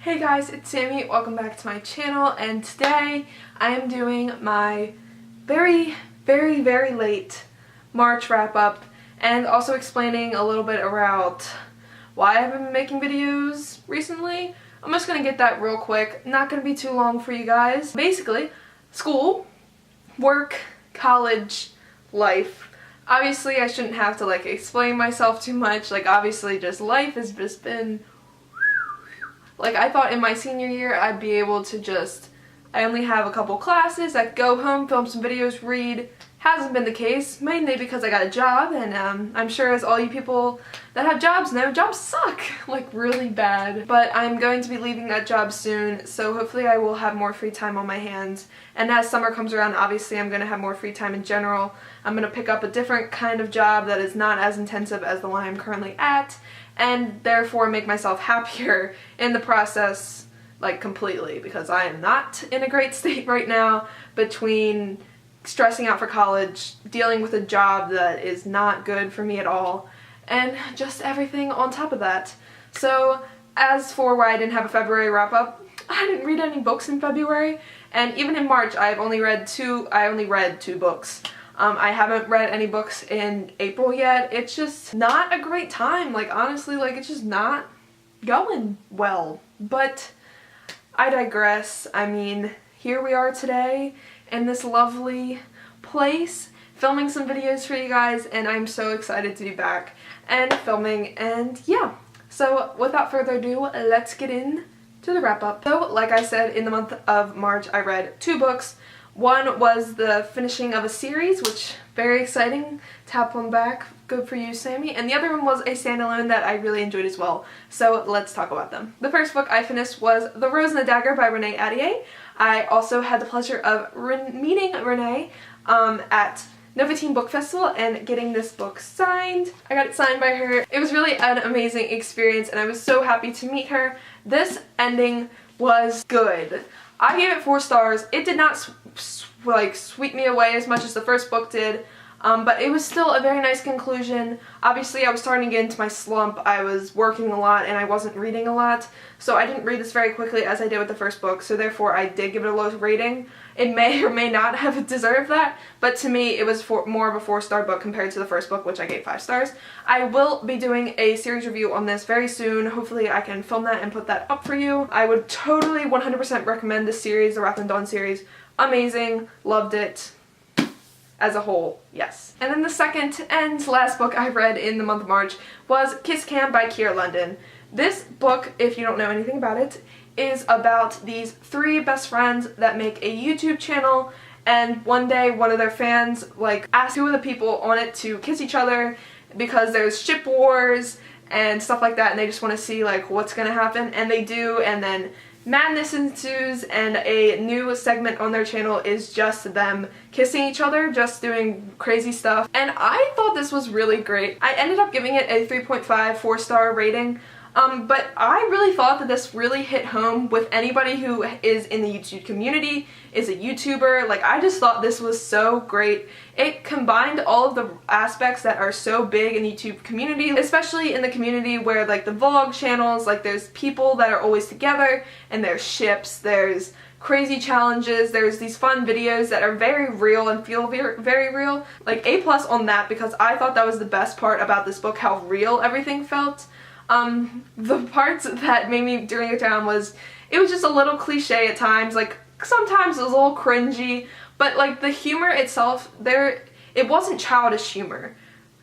Hey guys, it's Sammy. Welcome back to my channel, and today I am doing my very late March wrap up and also explaining a little bit about why I haven't been making videos recently. I'm just gonna get that real quick, not gonna be too long for you guys. Basically, school, work, college, life. Obviously I shouldn't have to explain myself too much, obviously just life has just been I thought in my senior year I'd be able to I only have a couple classes, I could go home, film some videos, read. Hasn't been the case, mainly because I got a job, and I'm sure as all you people that have jobs know, jobs suck, really bad. But I'm going to be leaving that job soon, so hopefully I will have more free time on my hands. And as summer comes around, obviously I'm going to have more free time in general. I'm going to pick up a different kind of job that is not as intensive as the one I'm currently at, and therefore make myself happier in the process, completely, because I am not in a great state right now between stressing out for college, dealing with a job that is not good for me at all, and just everything on top of that. So as for why I didn't have a February wrap up, I didn't read any books in February, and even in March I only read two books. I haven't read any books in April yet. It's just not a great time, honestly, it's just not going well. But I digress. I mean, here we are today in this lovely place filming some videos for you guys, and I'm so excited to be back and filming, and yeah. So without further ado, let's get in to the wrap up. So like I said, in the month of March I read two books. One was the finishing of a series, which very exciting to have one back. Good for you, Sammy. And the other one was a standalone that I really enjoyed as well. So let's talk about them. The first book I finished was The Rose and the Dagger by Renee Ahdieh. I also had the pleasure of meeting Renee at Nova Teen Book Festival and getting this book signed. I got it signed by her. It was really an amazing experience, and I was so happy to meet her. This ending was good. I gave it 4 stars. It did not sweep me away as much as the first book did, but it was still a very nice conclusion. Obviously I was starting to get into my slump. I was working a lot and I wasn't reading a lot, so I didn't read this very quickly as I did with the first book, so therefore I did give it a low rating. It may or may not have deserved that, but to me it was more of a 4-star book compared to the first book, which I gave 5 stars. I will be doing a series review on this very soon. Hopefully I can film that and put that up for you. I would totally 100% recommend this series, the Wrath and Dawn series. Amazing, loved it. As a whole, yes. And then the second and last book I read in the month of March was Kiss Cam by Kiera London. This book, if you don't know anything about it, is about these 3 best friends that make a YouTube channel, and one day one of their fans asked 2 of the people on it to kiss each other because there's ship wars and stuff like that, and they just want to see what's gonna happen, and they do, and then madness ensues, and a new segment on their channel is just them kissing each other, just doing crazy stuff. And I thought this was really great. I ended up giving it a 3.5 4-star rating, but I really thought that this really hit home with anybody who is in the YouTube community, is a YouTuber. I just thought this was so great. It combined all of the aspects that are so big in the YouTube community, especially in the community where the vlog channels, there's people that are always together, and there's ships, there's crazy challenges, there's these fun videos that are very real and feel very real. A+ on that, because I thought that was the best part about this book, how real everything felt. The parts that made me during it down was, it was just a little cliche at times, sometimes it was a little cringy, but the humor itself, it wasn't childish humor.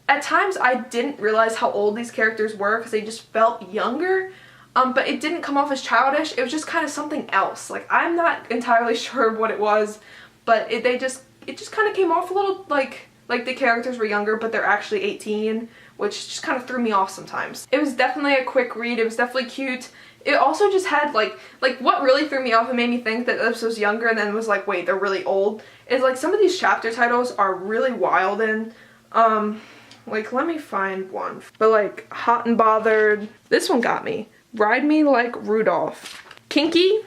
At times I didn't realize how old these characters were because they just felt younger, but it didn't come off as childish. It was just kind of something else. I'm not entirely sure what it was, but it just kind of came off a little like the characters were younger, but they're actually 18, which just kind of threw me off sometimes. It was definitely a quick read. It was definitely cute. It also just had what really threw me off and made me think that this was younger and then was wait, they're really old, is some of these chapter titles are really wild, and let me find one. But Hot and Bothered, this one got me. Ride Me Like Rudolph. Kinky?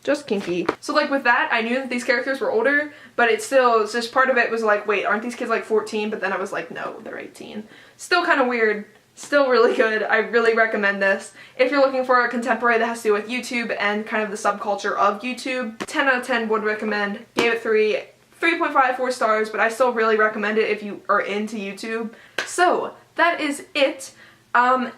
Just kinky. So with that, I knew that these characters were older, but it still, it's just part of it was wait, aren't these kids 14? But then I was no, they're 18. Still kind of weird Still really good. I really recommend this. If you're looking for a contemporary that has to do with YouTube and kind of the subculture of YouTube, 10 out of 10 would recommend. Gave it 3.5, 4 stars, but I still really recommend it if you are into YouTube. So that is it.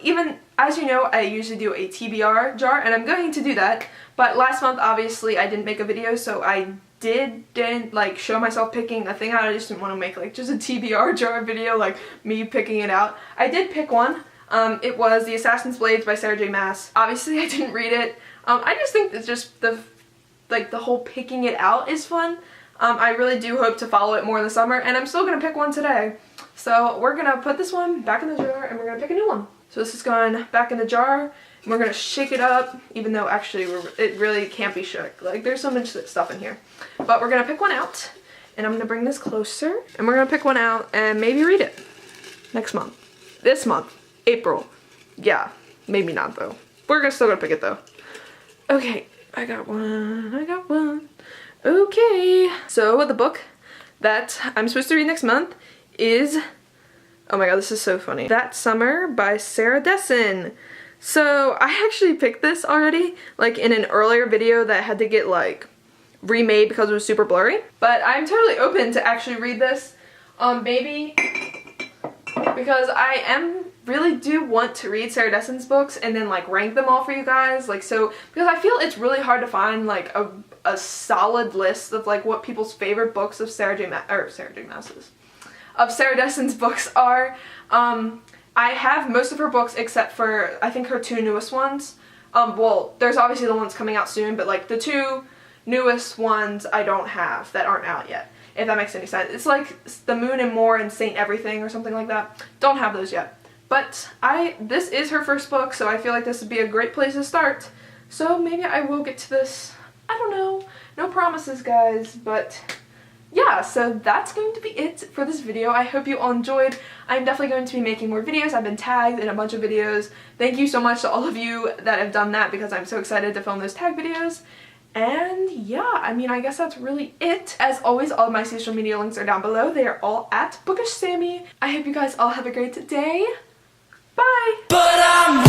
Even as you know, I usually do a TBR jar, and I'm going to do that, but last month obviously I didn't make a video, so I didn't like show myself picking a thing out. I just didn't want to make like just a TBR jar video, like me picking it out. I did pick one. It was The Assassin's Blades by Sarah J Maas. Obviously I didn't read it. I just think it's just the whole picking it out is fun. I really do hope to follow it more in the summer, and I'm still gonna pick one today. So we're gonna put this one back in the jar and we're gonna pick a new one. So this is going back in the jar, and we're gonna shake it up, even though actually it really can't be shook. Like, there's so much stuff in here. But we're gonna pick one out, and I'm gonna bring this closer, and we're gonna pick one out and maybe read it next month. This month, April. Yeah, maybe not though. We're still gonna pick it though. Okay, I got one. Okay, so the book that I'm supposed to read next month is, oh my god, this is so funny, That Summer by Sarah Dessen. So I actually picked this already, like in an earlier video that had to get like remade because it was super blurry. But I'm totally open to actually read this, maybe because I really do want to read Sarah Dessen's books and then like rank them all for you guys. Like, so, because I feel it's really hard to find like a solid list of like what people's favorite books of Sarah Dessen's books are. I have most of her books except for I think her 2 newest ones. Well, there's obviously the ones coming out soon, but like the 2 newest ones I don't have that aren't out yet, if that makes any sense. It's like The Moon and More and Saint Everything or something like that. Don't have those yet. But this is her first book, so I feel like this would be a great place to start. So maybe I will get to this. I don't know. No promises, guys, but yeah, so that's going to be it for this video. I hope you all enjoyed. I'm definitely going to be making more videos. I've been tagged in a bunch of videos. Thank you so much to all of you that have done that, because I'm so excited to film those tag videos. And yeah, I mean, I guess that's really it. As always, all of my social media links are down below. They are all at bookishsami. I hope you guys all have a great day. Bye! But I'm